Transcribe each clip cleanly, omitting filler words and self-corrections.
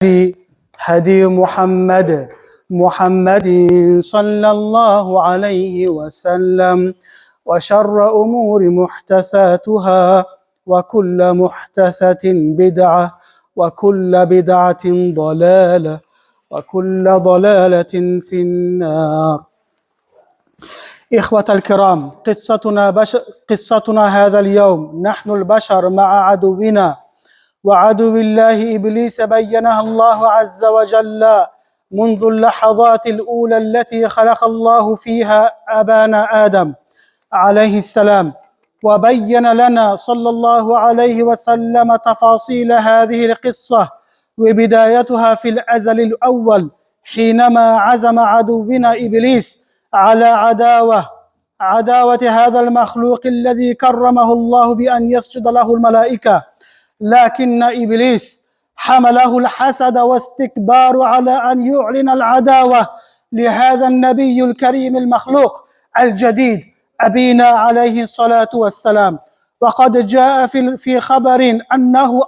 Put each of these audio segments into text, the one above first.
هدي محمد صلى الله عليه وسلم وشر أمور محدثاتها وكل محدثة بدعة وكل بدعة ضلالة وكل ضلالة في النار. إخوة الكرام، قصتنا هذا اليوم نحن البشر مع عدونا وعدو الله إبليس بينها الله عز وجل منذ اللحظات الأولى التي خلق الله فيها أبانا آدم عليه السلام، وبين لنا صلى الله عليه وسلم تفاصيل هذه القصة وبدايتها في الأزل الأول حينما عزم عدونا إبليس على عداوة هذا المخلوق الذي كرمه الله بأن يسجد له الملائكة، لكن إبليس حمله الحسد واستكبار على أن يعلن العداوة لهذا النبي الكريم المخلوق الجديد أبينا عليه الصلاة والسلام. وقد جاء في خبر أنه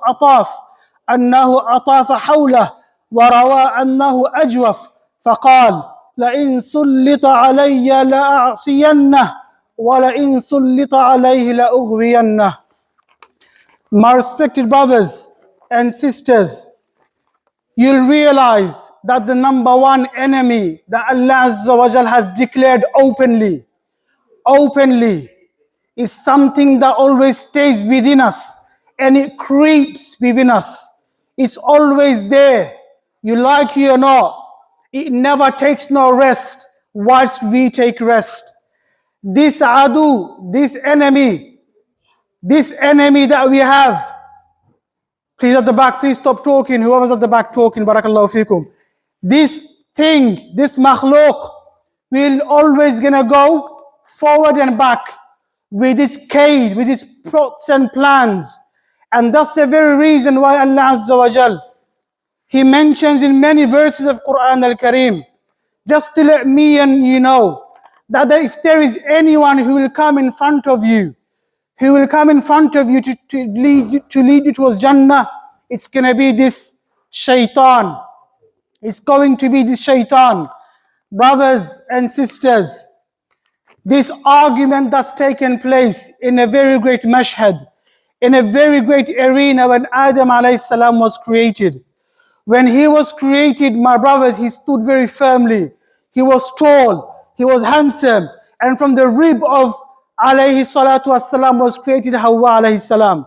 أطاف حوله وروى أنه أجوف فقال: لئن سلط علي لأعصينه ولئن سلط عليه لأغوينه. My respected brothers and sisters, you'll realize that the number one enemy that Allah Azza wa Jal has declared openly is something that always stays within us and it creeps within us. It's always there. You like it or not, it never takes no rest whilst we take rest. This adu, this enemy that we have, please at the back, please stop talking, whoever's at the back talking, barakallahu fikum. This thing, this makhluk, will always gonna go forward and back with his cage, with his plots and plans. And that's the very reason why Allah Azza wa Jal, He mentions in many verses of Quran al-Kareem, just to let me and you know, that if there is anyone who will come in front of you, to lead you towards Jannah, it's going to be this Shaitan. It's going to be this Shaitan. Brothers and sisters, this argument that's taken place in a very great mashhad, in a very great arena when Adam alayhi salam was created. When he was created, my brothers, he stood very firmly. He was tall, he was handsome, and from the rib of alayhi salatu wassalam was created Hawa alayhi salam.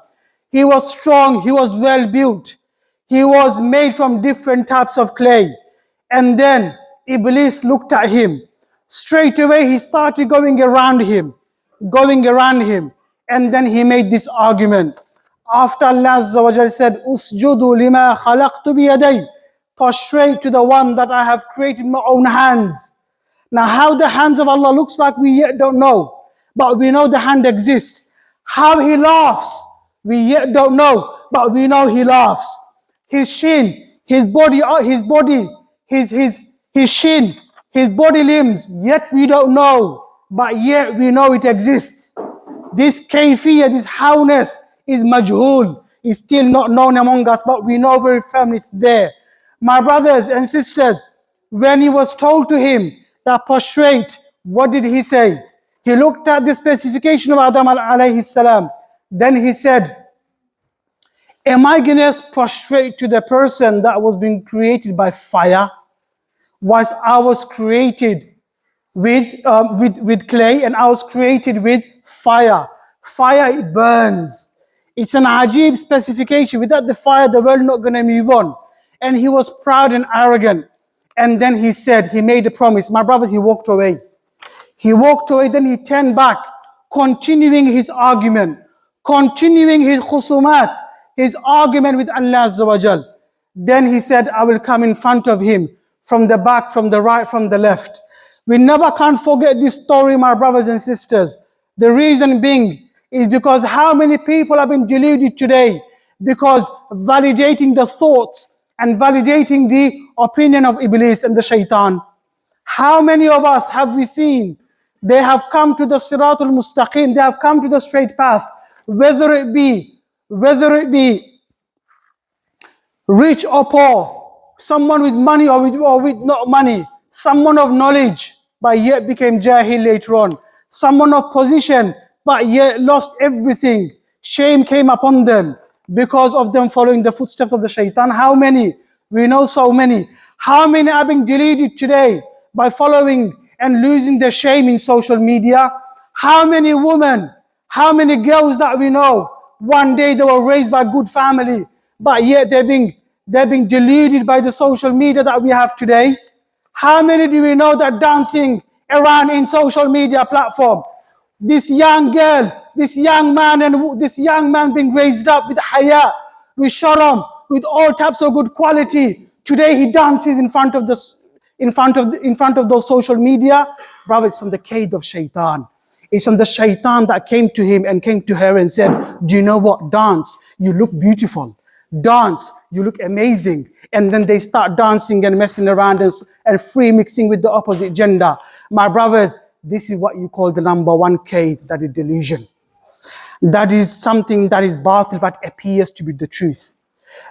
He was strong, he was well built. He was made from different types of clay. And then Iblis looked at him. Straight away he started going around him. And then he made this argument. After Allah Azza wa Jalla said, Usjudu lima khalaqtu biyadai, prostrate to the one that I have created with my own hands. Now how the hands of Allah looks like we yet don't know. But we know the hand exists. How he laughs, we yet don't know, but we know he laughs. His shin, his body, his shin, his body limbs, yet we don't know, but yet we know it exists. This kayfiyah, this howness is majhul, is still not known among us, but we know very firmly it's there. My brothers and sisters, when he was told to him that prostrate, what did he say? He looked at the specification of Adam alayhi salam. Then he said, am I going to prostrate to the person that was being created by fire? Was I was created with clay and I was created with fire. Fire, it burns. It's an ajib specification. Without the fire, the world not going to move on. And he was proud and arrogant. And then he said, he made a promise. My brothers, he walked away. Then he turned back, continuing his argument, continuing his khusumat, his argument with Allah Azza wa Jal. Then he said, I will come in front of him, from the back, from the right, from the left. We never can forget this story, my brothers and sisters. The reason being is because how many people have been deluded today because validating the thoughts and validating the opinion of Iblis and the Shaitan. How many of us have we seen? They have come to the Siratul Mustaqim, they have come to the straight path, whether it be rich or poor, someone with money or with not money, someone of knowledge, but yet became jahil later on, someone of position, but yet lost everything. Shame came upon them because of them following the footsteps of the shaitan. How many? We know so many. How many are being deleted today by following and losing their shame in social media? How many women, how many girls that we know, one day they were raised by good family, but yet they're being deluded by the social media that we have today? How many do we know that dancing around in social media platform? This young girl, this young man, and this young man being raised up with haya, with sharam, with all types of good quality. Today he dances in front of those social media. Brother, it's from the cave of Shaitan. It's from the Shaitan that came to him and came to her and said, do you know what? Dance, you look beautiful. Dance, you look amazing. And then they start dancing and messing around and free mixing with the opposite gender. My brothers, this is what you call the number one cave, that is delusion. That is something that is batil but appears to be the truth.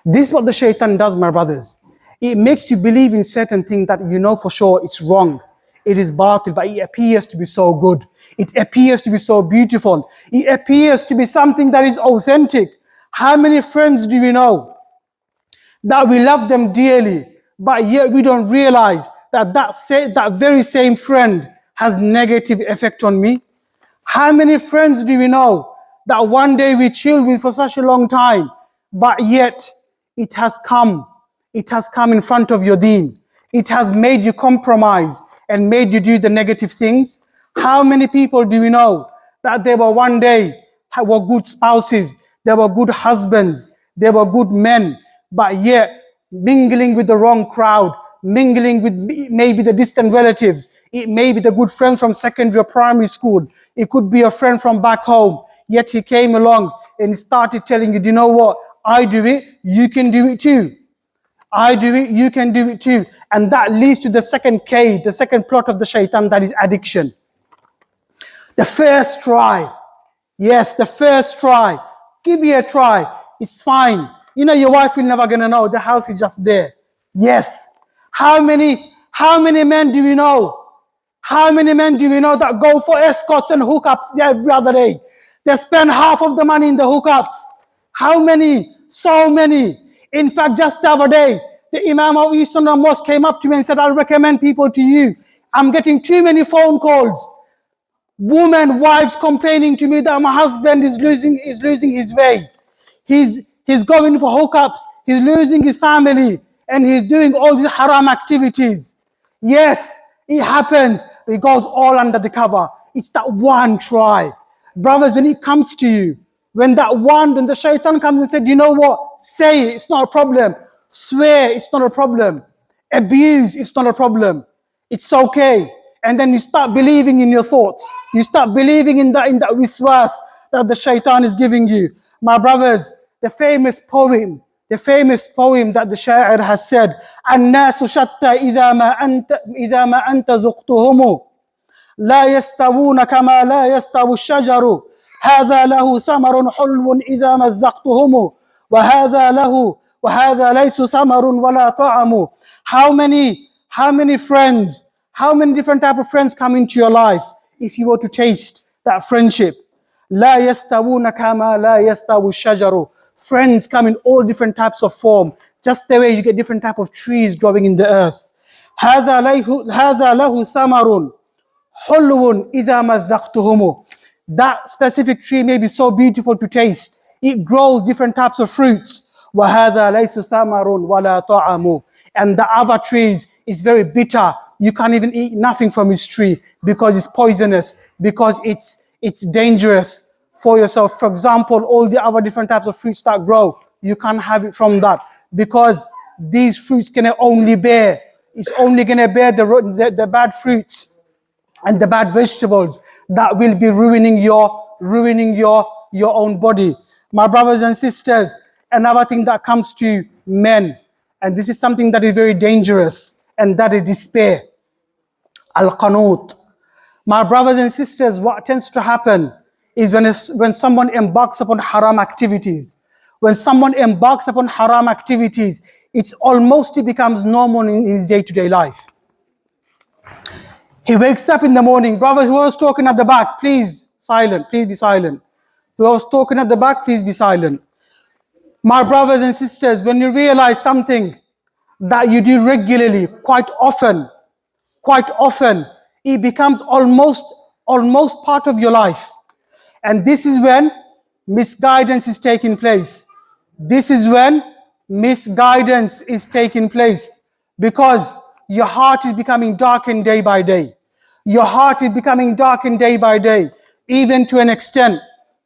This is what the Shaitan does, my brothers. It makes you believe in certain things that you know for sure it's wrong. It is batil, but it appears to be so good. It appears to be so beautiful. It appears to be something that is authentic. How many friends do we know that we love them dearly, but yet we don't realize that very same friend has negative effect on me? How many friends do we know that one day we chill with for such a long time, but yet it has come in front of your deen. It has made you compromise and made you do the negative things? How many people do we know that they were one day were good spouses, they were good husbands, they were good men, but yet mingling with the wrong crowd, mingling with maybe the distant relatives? It may be the good friends from secondary or primary school. It could be a friend from back home. Yet he came along and he started telling you, do you know what? I do it, you can do it too. I do it, you can do it too. And that leads to the second cave, the second plot of the shaitan, that is addiction. The first try. Yes, the first try. Give it a try. It's fine. You know, your wife will never gonna know. The house is just there. Yes. How many men do we know? How many men do we know that go for escorts and hookups every other day? They spend half of the money in the hookups. How many? So many. In fact, just the other day, the Imam of Eastern Mosque came up to me and said, I'll recommend people to you. I'm getting too many phone calls. Women, wives complaining to me that my husband is losing his way. He's going for hookups. He's losing his family. And he's doing all these haram activities. Yes, it happens. It goes all under the cover. It's that one try. Brothers, when it comes to you, when the shaitan comes and said, you know what? Say it, it's not a problem. Swear, it's not a problem. Abuse, it's not a problem. It's okay. And then you start believing in your thoughts. You start believing in that wiswas that the shaitan is giving you. My brothers, the famous poem that the Sha'ir has said, الناس شتى إذا ما أنت ذقتهم لا يستوون كما لا يستوي الشجر هذا له ثمر حلو إذا مزقتهم وهذا ليس ثمر ولا طعم. How many friends, how many different type of friends come into your life if you were to taste that friendship? لا يستوون كما لا يستوي الشجر. Friends come in all different types of form, just the way you get different type of trees growing in the earth. هذا له ثمر حلو إذا مزقتهم. That specific tree may be so beautiful to taste. It grows different types of fruits. وهذا ليس ثمر ولا طعم. And the other trees is very bitter. You can't even eat nothing from its tree because it's poisonous, because it's dangerous for yourself. For example, all the other different types of fruits that grow, you can't have it from that because these fruits can only bear, it's only going to bear the bad fruits and the bad vegetables that will be ruining your own body. My brothers and sisters, another thing that comes to men, and this is something that is very dangerous, and that is despair. Al-Qanut. My brothers and sisters, what tends to happen is when someone embarks upon haram activities, when someone embarks upon haram activities, it becomes normal in his day-to-day life. He wakes up in the morning. Brothers, who was talking at the back, please silent, please be silent. Who was talking at the back, please be silent. My brothers and sisters, when you realize something that you do regularly, quite often, it becomes almost part of your life. And this is when misguidance is taking place. This is when misguidance is taking place, because your heart is becoming darkened day by day. Your heart is becoming darkened day by day, even to an extent,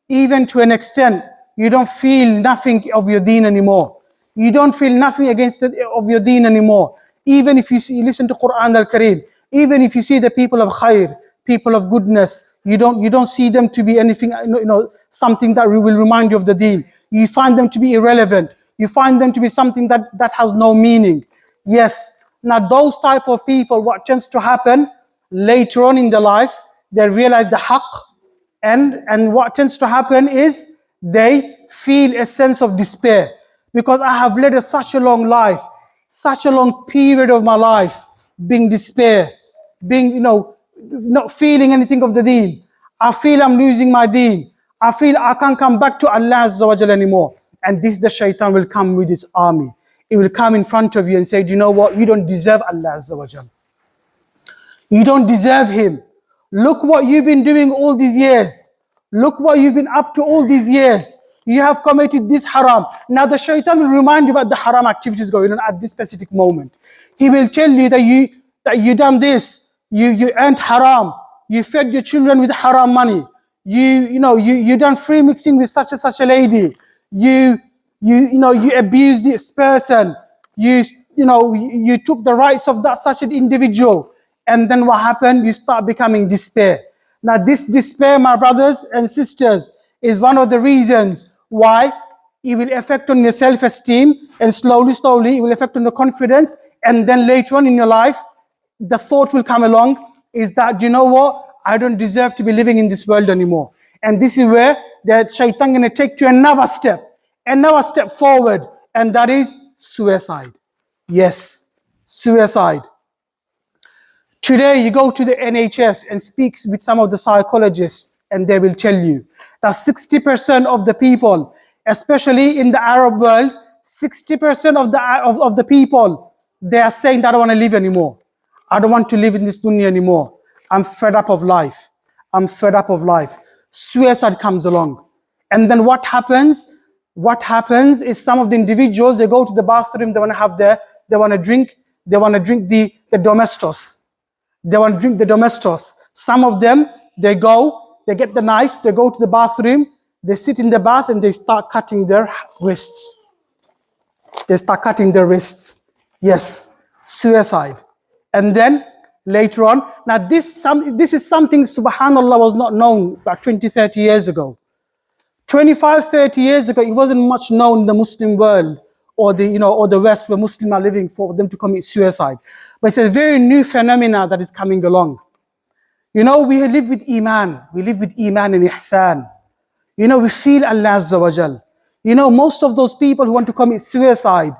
you don't feel nothing of your deen anymore. You don't feel nothing against of your deen anymore. Even if you listen to Quran al-Kareem, even if you see the people of khair, people of goodness, you don't see them to be anything, something that will remind you of the deen. You find them to be irrelevant. You find them to be something that has no meaning. Yes, now those type of people, what tends to happen later on in their life, they realize the haqq, and what tends to happen is they feel a sense of despair, because I have led such a long life, such a long period of my life, being despair, being, not feeling anything of the deen. I feel I'm losing my deen. I feel I can't come back to Allah Azza wa Jal anymore. And this, the shaitan will come with his army. It will come in front of you and say, do you know what? You don't deserve Allah Azza wa Jal. You don't deserve him. Look what you've been doing all these years. Look what you've been up to all these years. You have committed this haram. Now the shaitan will remind you about the haram activities going on at this specific moment. He will tell you that you done this. You earned haram. You fed your children with haram money. You done free mixing with such and such a lady. You abused this person. You took the rights of that such an individual. And then what happened? You start becoming despair. Now this despair, my brothers and sisters, is one of the reasons why it will affect on your self-esteem, and slowly it will affect on the confidence. And then later on in your life, the thought will come along, is that, you know what? I don't deserve to be living in this world anymore. And this is where the shaitan going to take you another step forward, and that is suicide. Yes, suicide. Today you go to the NHS and speak with some of the psychologists, and they will tell you that 60% of the people, especially in the Arab world, 60% of the people, they are saying that I don't want to live anymore. I don't want to live in this dunya anymore. I'm fed up of life. I'm fed up of life. Suicide comes along. And then what happens? What happens is some of the individuals, they go to the bathroom, they want to drink the domestos. They want to drink the domestos. Some of them, they get the knife, they go to the bathroom, they sit in the bath and they start cutting their wrists. They start cutting their wrists. Yes, suicide. And then later on, now this is something, subhanallah, was not known about 20, 30 years ago. 25, 30 years ago, it wasn't much known in the Muslim world or the West where Muslims are living for them to commit suicide. But it's a very new phenomena that is coming along. We live with Iman. We live with Iman and Ihsan. We feel Allah Azza wa Jal. Most of those people who want to commit suicide,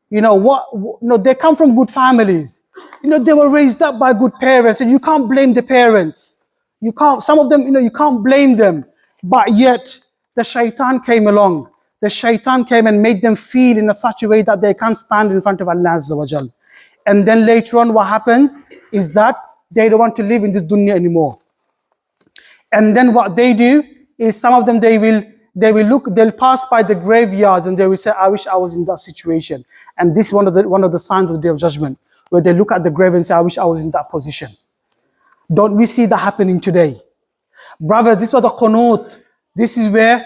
they come from good families. They were raised up by good parents, and you can't blame the parents. Some of them, you can't blame them. But yet, the shaitan came along. The shaitan came and made them feel in such a way that they can't stand in front of Allah Azza wa Jal. And then later on, what happens is that they don't want to live in this dunya anymore. And then what they do is, some of them, they'll pass by the graveyards and they will say, I wish I was in that situation. And this is one of the signs of the Day of Judgment, where they look at the grave and say, I wish I was in that position. Don't we see that happening today? Brothers, this was the qunut. This is where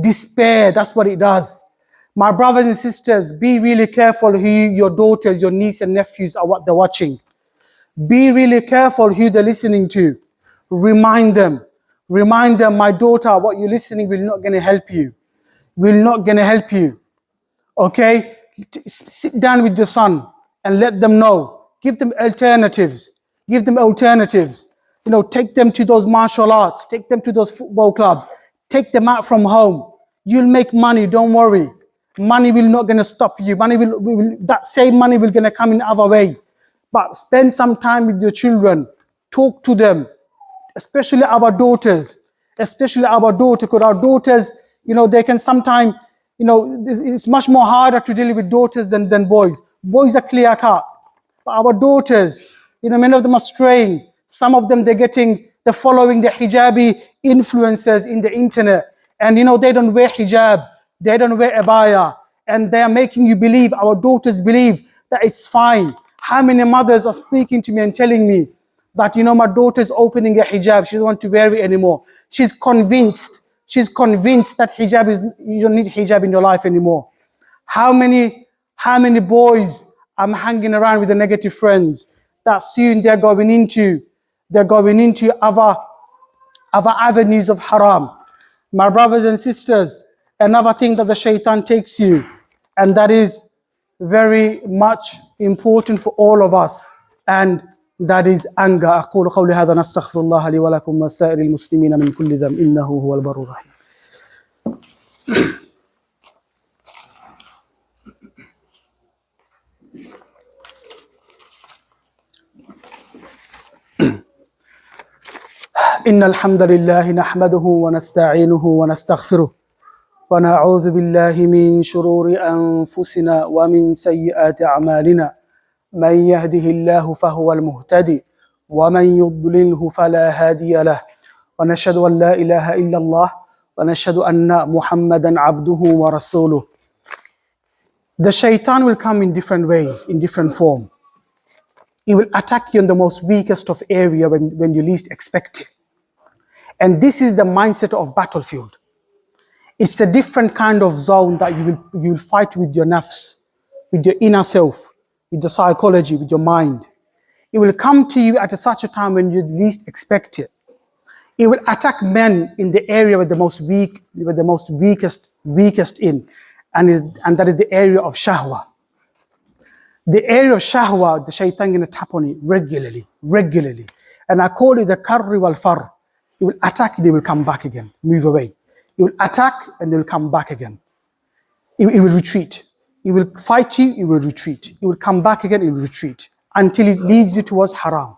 despair, that's what it does. My brothers and sisters, be really careful who your daughters, your nieces and nephews are, what they're watching. Be really careful who they're listening to. Remind them, my daughter, what you're listening will not going to help you. Will not going to help you. Okay? Sit down with your son and let them know. Give them alternatives. Give them alternatives. Take them to those martial arts. Take them to those football clubs. Take them out from home. You'll make money, don't worry. money will not going to stop you. Money that same money will going to come in other way. But spend some time with your children. Talk to them, especially our daughters. Especially our daughters, because our daughters, they can sometimes, it's much more harder to deal with daughters than boys. Boys are clear cut. But our daughters, many of them are straying. Some of them, they're following the hijabi influencers in the internet. And they don't wear hijab, they don't wear abaya. And they are making you believe, our daughters believe that it's fine. How many mothers are speaking to me and telling me that, my daughter's opening a hijab, she doesn't want to wear it anymore. She's convinced that you don't need hijab in your life anymore. How many boys I'm hanging around with the negative friends that soon they're going into other avenues of haram. My brothers and sisters, another thing that the shaitan takes you, and that is very much important for all of us, and that is anger. أقول قولي هذا نستغفر الله لي ولكم وسائر المسلمين من كل ذنب إنه هو البر الرحيم. إن الحمد لله نحمده ونستعينه ونستغفره ونعوذ بالله من شرور أنفسنا ومن سيئات أعمالنا من يهده الله فهو المهتدي ومن يضلله فلا هادي له ونشهد أن لا إله إلا الله ونشهد أن محمدا عبده ورسوله. The shaitan will come in different ways, in different form. He will attack you in the most weakest of area when you least expect it. And this is the mindset of battlefield. It's a different kind of zone that you will fight with your nafs, with your inner self, with the psychology, with your mind. It will come to you at such a time when you least expect it. It will attack men in the area with the most weakest in, and that is the area of shahwa. The area of shahwa, the shaitan going to tap on it regularly. And I call it the 𝒘𝒊𝒉. It will attack, they will come back again, move away. It will attack and they will come back again. It will retreat. It will fight you, it will retreat. It will come back again, it will retreat. Until it leads you towards haram.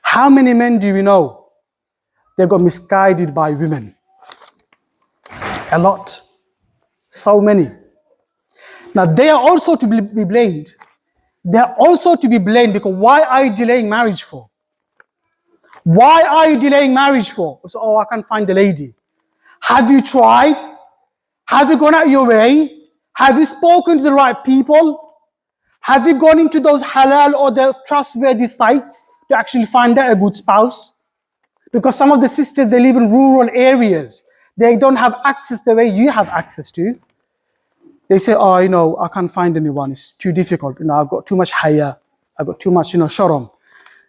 How many men do you know? They got misguided by women. A lot. So many. Now they are also to be blamed. They are also to be blamed because why are you delaying marriage for? Why are you delaying marriage for? So, I can't find a lady. Have you tried? Have you gone out your way? Have you spoken to the right people? Have you gone into those halal or the trustworthy sites to actually find out a good spouse? Because some of the sisters, they live in rural areas. They don't have access the way you have access to. They say, I can't find anyone. It's too difficult. I've got too much haya. I've got too much, sharam.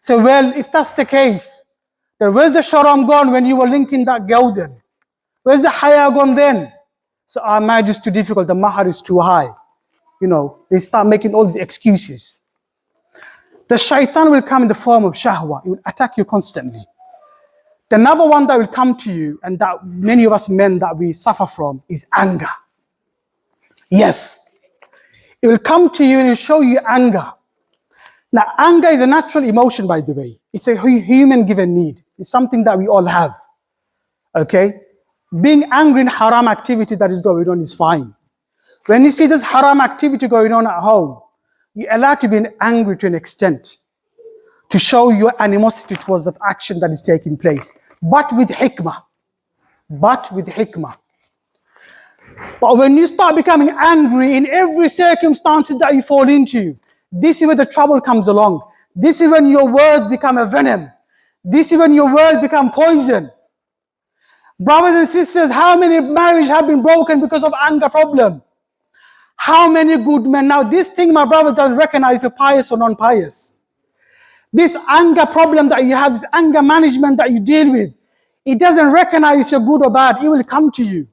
So, well, if that's the case, then where's the sharam gone when you were linking that girl then? Where's the haya gone then? So our marriage is too difficult, the mahar is too high. They start making all these excuses. The shaitan will come in the form of shahwa. It will attack you constantly. The another one that will come to you, and that many of us men that we suffer from, is anger. Yes. It will come to you and it will show you anger. Now, anger is a natural emotion, by the way. It's a human given need. It's something that we all have. Okay? Being angry in haram activity that is going on is fine. When you see this haram activity going on at home, you're allowed to be angry to an extent, to show your animosity towards that action that is taking place. But with hikmah. But when you start becoming angry in every circumstance that you fall into, this is where the trouble comes along. This is when your words become a venom. This is when your words become poison. Brothers and sisters, how many marriages have been broken because of anger problem? How many good men? Now this thing, my brother, doesn't recognize if you're pious or non-pious. This anger problem that you have, this anger management that you deal with, it doesn't recognize if you're good or bad. It will come to you.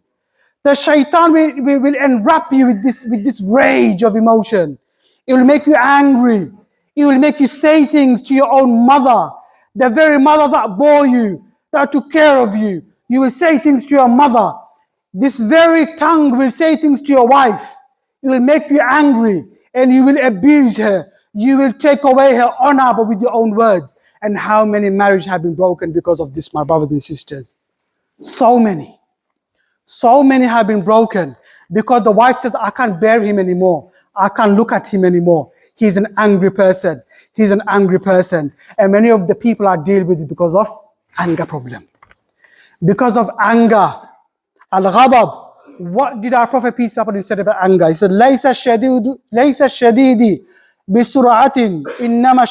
The shaitan will enwrap you with this rage of emotion. It will make you angry. It will make you say things to your own mother, the very mother that bore you, that took care of you. You will say things to your mother. This very tongue will say things to your wife. It will make you angry and you will abuse her. You will take away her honor, but with your own words. And how many marriages have been broken because of this, my brothers and sisters? So many. So many have been broken because the wife says, I can't bear him anymore. I can't look at him anymore. He's an angry person. He's an angry person. And many of the people are dealing with it because of anger problem. Because of anger. Al-ghadab. What did our Prophet peace be upon him said about anger? He said, لَيْسَ الشَّدِيدِ بِسُرْعَةٍ إِنَّمَا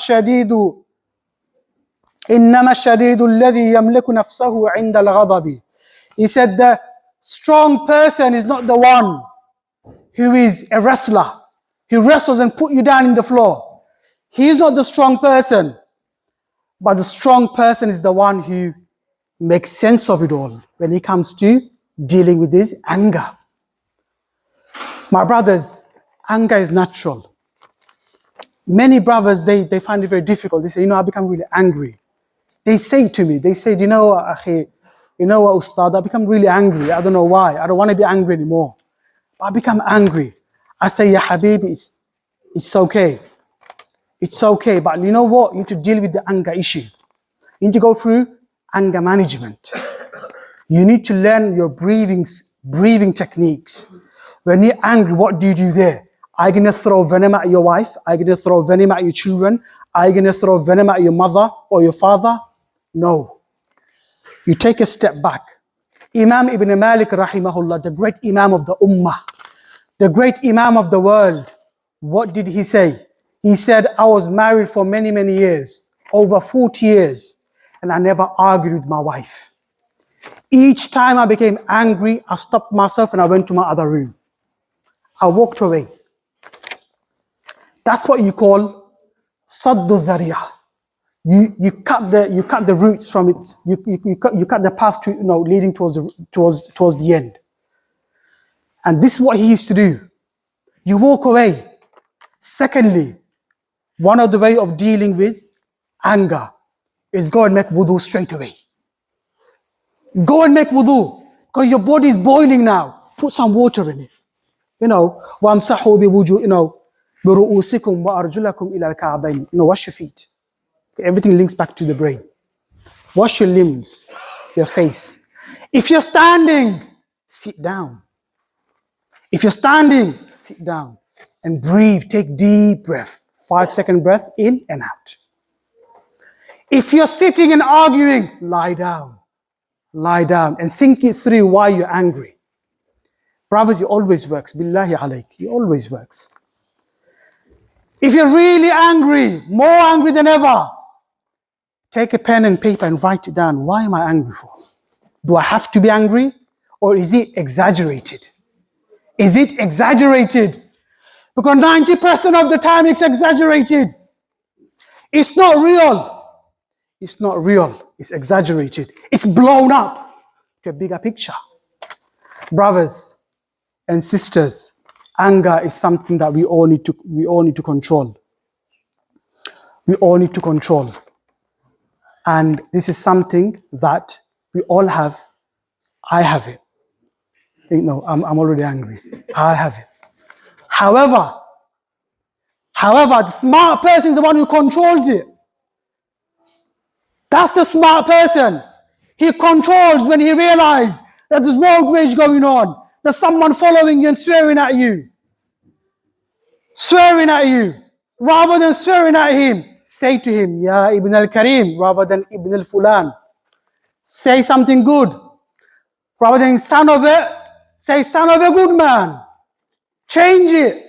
الشَّدِيدُ الَّذِي يَمْلِكُ نَفْسَهُ عِنْدَ الْغَضَبِ. He said, the strong person is not the one who is a wrestler. He wrestles and put you down in the floor. He is not the strong person. But the strong person is the one who makes sense of it all when it comes to dealing with this anger. My brothers, anger is natural. Many brothers, they find it very difficult. They say, I become really angry. They say to me, you know what, akhi, you know what, Ustad, I become really angry. I don't know why. I don't want to be angry anymore. But I become angry. I say, Ya Habibi, it's okay. It's okay. But you know what? You need to deal with the anger issue. You need to go through anger management. You need to learn your breathing techniques. When you're angry, what do you do there? Are you going to throw venom at your wife? Are you going to throw venom at your children? Are you going to throw venom at your mother or your father? No. You take a step back. Imam Ibn Malik rahimahullah, the great Imam of the Ummah, the great Imam of the world, what did he say? He said, I was married for many, many years, over 40 years, and I never argued with my wife. Each time I became angry, I stopped myself and I went to my other room. I walked away. That's what you call saddu dhariya. You cut the roots from it. You cut the path to leading towards the end. And this is what he used to do. You walk away. Secondly, one of the way of dealing with anger is go and make wudu straight away. Go and make wudu, because your body is boiling now. Put some water in it. وَامْسَحُوا بِوُجُوهِكُمْ بِرُؤُوسِكُمْ وَأَرْجُلَكُمْ إِلَى الْكَعْبَيْنِ. Wash your feet. Everything links back to the brain. Wash your limbs, your face. If you're standing, sit down. If you're standing, sit down and breathe. Take deep breath. 5-second breath in and out. If you're sitting and arguing, lie down. Lie down and think it through why you're angry. Brothers, it always works. Billahi alayk. It always works. If you're really angry, more angry than ever, take a pen and paper and write it down. Why am I angry for? Do I have to be angry? Or is it exaggerated? Is it exaggerated? Because 90% of the time it's exaggerated. It's not real. It's not real. It's exaggerated. It's blown up to a bigger picture. Brothers and sisters, anger is something that we all need to control. We all need to control. And this is something that we all have. I have it. I'm already angry. I have it. However, the smart person is the one who controls it. That's the smart person. He controls when he realizes that there's road rage going on. There's someone following you and swearing at you. Swearing at you. Rather than swearing at him, say to him, Ya Ibn al-Karim, rather than Ibn al-Fulan. Say something good. Rather than son of a, say son of a good man. Change it.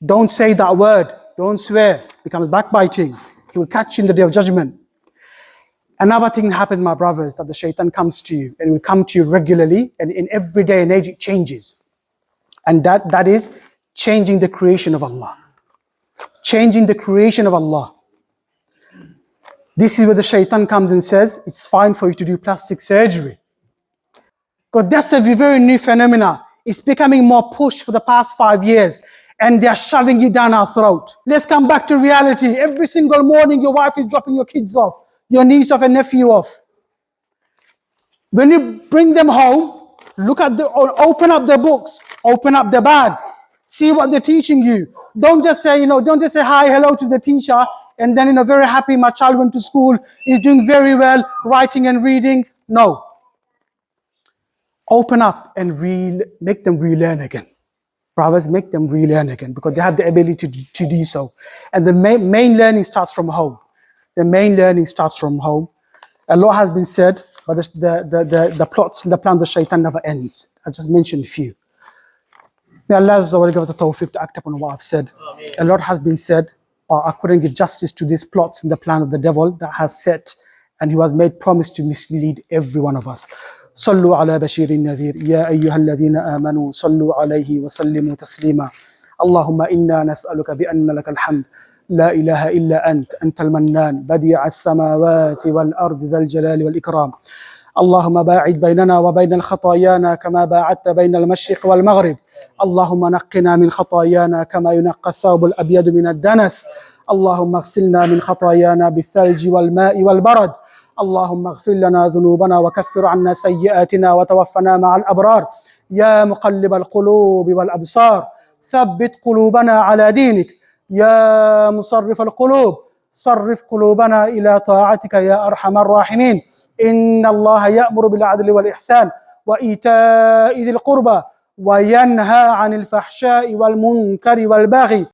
Don't say that word. Don't swear. It becomes backbiting. He will catch you in the day of judgment. Another thing happens, my brothers, that the shaitan comes to you, and it will come to you regularly, and in every day and age it changes. And that is changing the creation of Allah. Changing the creation of Allah. This is where the shaitan comes and says, it's fine for you to do plastic surgery. Because that's a very new phenomena. It's becoming more pushed for the past 5 years, and they're shoving it down our throat. Let's come back to reality. Every single morning your wife is dropping your kids off, your niece off and nephew off. When you bring them home, Look at open up the books, open up the bag, see what they're teaching you. Don't just say, don't just say hi, hello to the teacher, and then, very happy my child went to school, is doing very well, writing and reading. No. Open up and make them relearn again. Brothers, make them relearn again, because they have the ability to do so. And the main learning starts from home. The main learning starts from home. A lot has been said, but the plots and the plan of the Shaitan never ends. I just mentioned a few. May Allah give us the tawfiq to act upon what I've said. A lot has been said, but I couldn't give justice to these plots and the plan of the devil that has set, and he has made promise to mislead every one of us. صلوا على بشير النذير يا أيها الذين آمنوا صلوا عليه وسلموا تسليما اللهم إنا نسألك بأن لك الحمد لا إله إلا أنت المنان بديع السماوات والأرض ذا الجلال والإكرام اللهم باعد بيننا وبين الخطايانا كما باعدت بين المشرق والمغرب اللهم نقنا من خطايانا كما ينقى الثوب الأبيض من الدنس اللهم اغسلنا من خطايانا بالثلج والماء والبرد اللهم اغفر لنا ذنوبنا وكفر عنا سيئاتنا وتوفنا مع الأبرار يا مقلب القلوب والأبصار ثبت قلوبنا على دينك يا مصرف القلوب صرف قلوبنا إلى طاعتك يا أرحم الراحمين إن الله يأمر بالعدل والإحسان وإيتاء ذي القربى وينهى عن الفحشاء والمنكر والبغي